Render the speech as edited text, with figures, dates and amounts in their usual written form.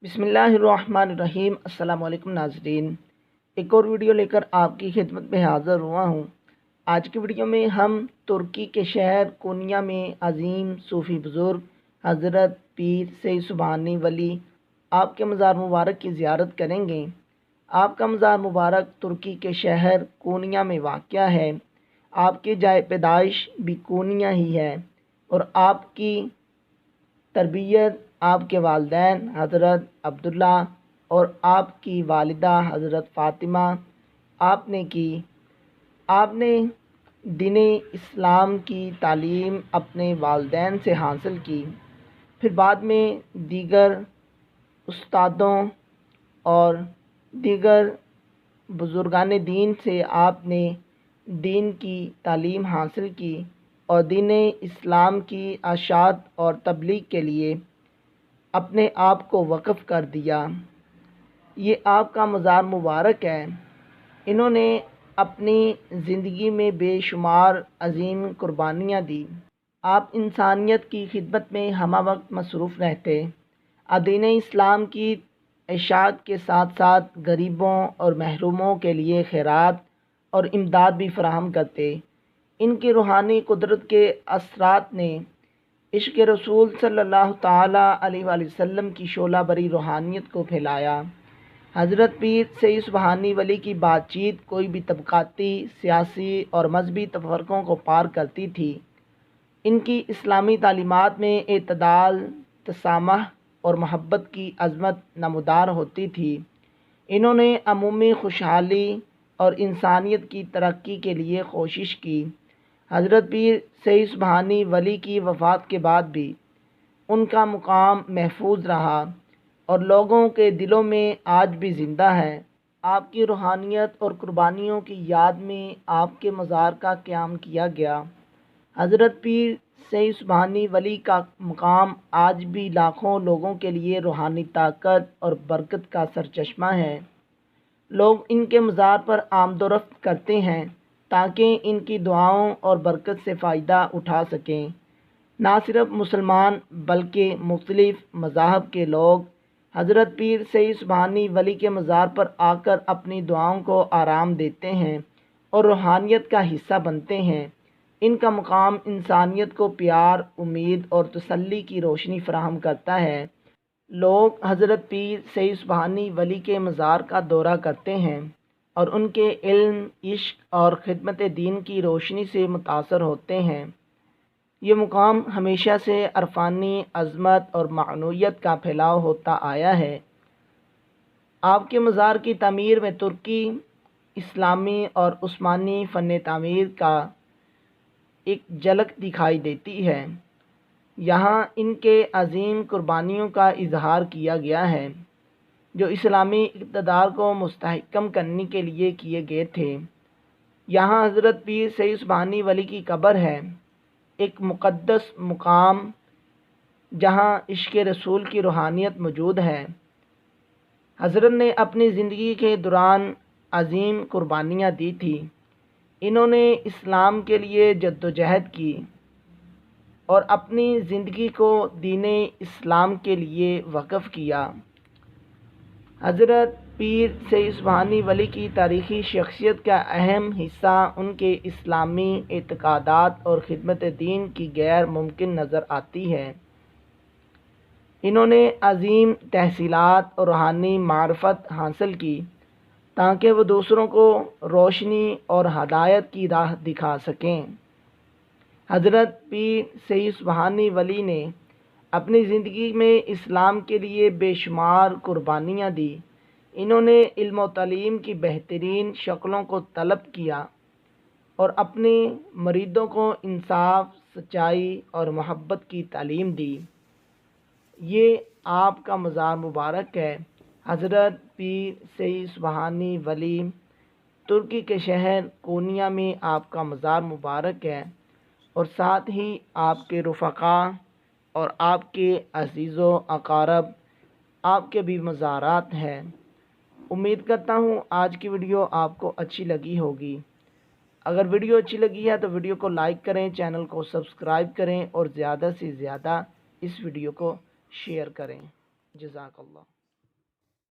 बिस्मिल्लाहिर्रहमानिर्रहीम। अस्सलाम वालेकुम नाज़रीन, एक और वीडियो लेकर आपकी खिदमत में हाज़िर हुआ हूँ। आज की वीडियो में हम तुर्की के शहर कोनिया में अज़ीम सूफ़ी बुज़ुर्ग हज़रत पीर सैयद सुबहानी वली आपके मज़ार मुबारक की ज़ियारत करेंगे। आपका मज़ार मुबारक तुर्की के शहर कोनिया में वाक़या है। आपकी जाए पैदाइश भी कोनिया ही है और आपकी तरबियत आपके वालिदैन हज़रत अब्दुल्ला और आपकी वालिदा हज़रत फ़ातिमा आपने की। आपने दीन इस्लाम की तालीम अपने वालिदैन से हासिल की, फिर बाद में दीगर उस्तादों और दीगर बुज़ुर्गान दीन से आपने दीन की तालीम हासिल की और दीन इस्लाम की अशात और तबलीग के लिए अपने आप को वक़्फ़ कर दिया। ये आपका मज़ार मुबारक है। इन्होंने अपनी ज़िंदगी में बेशुमार अज़ीम कुर्बानियाँ दी। आप इंसानियत की खिदमत में हमा वक्त मसरूफ़ रहते। दीन इस्लाम की इशाअत के साथ साथ गरीबों और महरूमों के लिए खैरात और इमदाद भी फराहम करते। इनकी रूहानी कुदरत के असरात ने इश्क़ रसूल सल्लल्लाहु ताला अलैहि वसल्लम की शोला बरी रूहानियत को फैलाया। हज़रत पीर सैयद सुबहानी वली की बातचीत कोई भी तबक़ाती, सियासी और मजहबी तफ़र्क़ों को पार करती थी। इनकी इस्लामी तालीमात में एतदाल, तसामह और मोहब्बत की अज़मत नमूदार होती थी। इन्होंने अमूमी खुशहाली और इंसानियत की तरक्की के लिए कोशिश की। हज़रत पीर सैयद सुबहानी वली की वफ़ात के बाद भी उनका मुकाम महफूज रहा और लोगों के दिलों में आज भी ज़िंदा है। आपकी रूहानियत और कुर्बानियों की याद में आपके मज़ार का क़याम किया गया। हज़रत पीर सैयद सुबहानी वली का मुकाम आज भी लाखों लोगों के लिए रूहानी ताकत और बरकत का सरचश्मा है। लोग इनके मज़ार पर आमदोरफ्त करते हैं ताकि इनकी दुआओं और बरकत से फ़ायदा उठा सकें। ना सिर्फ मुसलमान बल्कि मुख्तलिफ़ मज़ाहब के लोग हज़रत पीर सैयद सुबहानी वली के मज़ार पर आकर अपनी दुआओं को आराम देते हैं और रूहानियत का हिस्सा बनते हैं। इनका मुकाम इंसानियत को प्यार, उम्मीद और तसल्ली की रोशनी फराहम करता है। लोग हज़रत पीर सैयद सुबहानी वली के मज़ार का दौरा करते हैं और उनके इल्म, इश्क और खिदमत दीन की रोशनी से मुतासर होते हैं। ये मुकाम हमेशा से अरफानी अज़मत और मानूयत का फैलाव होता आया है। आपके मज़ार की तामीर में तुर्की, इस्लामी और उस्मानी फ़न तामीर का एक झलक दिखाई देती है। यहाँ इनके अज़ीम कुर्बानियों का इजहार किया गया है जो इस्लामी इक़्तिदार को मुस्तहकम करने के लिए किए गए थे। यहाँ हज़रत पीर सैयद सुबहानी वली की कब्र है, एक मुक़द्दस मुकाम जहाँ इश्क़ रसूल की रूहानियत मौजूद है। हज़रत ने अपनी ज़िंदगी के दौरान अज़ीम कुर्बानियाँ दी थी। इन्होंने इस्लाम के लिए जद्दोजहद की और अपनी ज़िंदगी को दीन इस्लाम के लिए वक़्फ़ किया। हज़रत पीर सैयद सुबहानी वली की तारीख़ी शख्सियत का अहम हिस्सा उनके इस्लामी एतक़ादात और खिदमत दीन की गैर मुमकिन नज़र आती है। इन्होंने अज़ीम तहसीलात और रूहानी मार्फत हासिल की ताकि वो दूसरों को रोशनी और हदायत की राह दिखा सकें। हज़रत पीर सैयद सुबहानी वली ने अपनी ज़िंदगी में इस्लाम के लिए बेशुमार कुर्बानियाँ दी। इन्होंने इल्म व तालीम की बेहतरीन शक्लों को तलब किया और अपने मुरीदों को इंसाफ, सच्चाई और मोहब्बत की तालीम दी। ये आपका मज़ार मुबारक है। हज़रत पीर सैयद सुबहानी वली तुर्की के शहर कोनिया में आपका मज़ार मुबारक है और साथ ही आपके रुफ़क़ा और आपके अज़ीज़ो अक़ारब आपके भी मज़ारात हैं। उम्मीद करता हूँ आज की वीडियो आपको अच्छी लगी होगी। अगर वीडियो अच्छी लगी है तो वीडियो को लाइक करें, चैनल को सब्सक्राइब करें और ज़्यादा से ज़्यादा इस वीडियो को शेयर करें। जज़ाकल्लाह।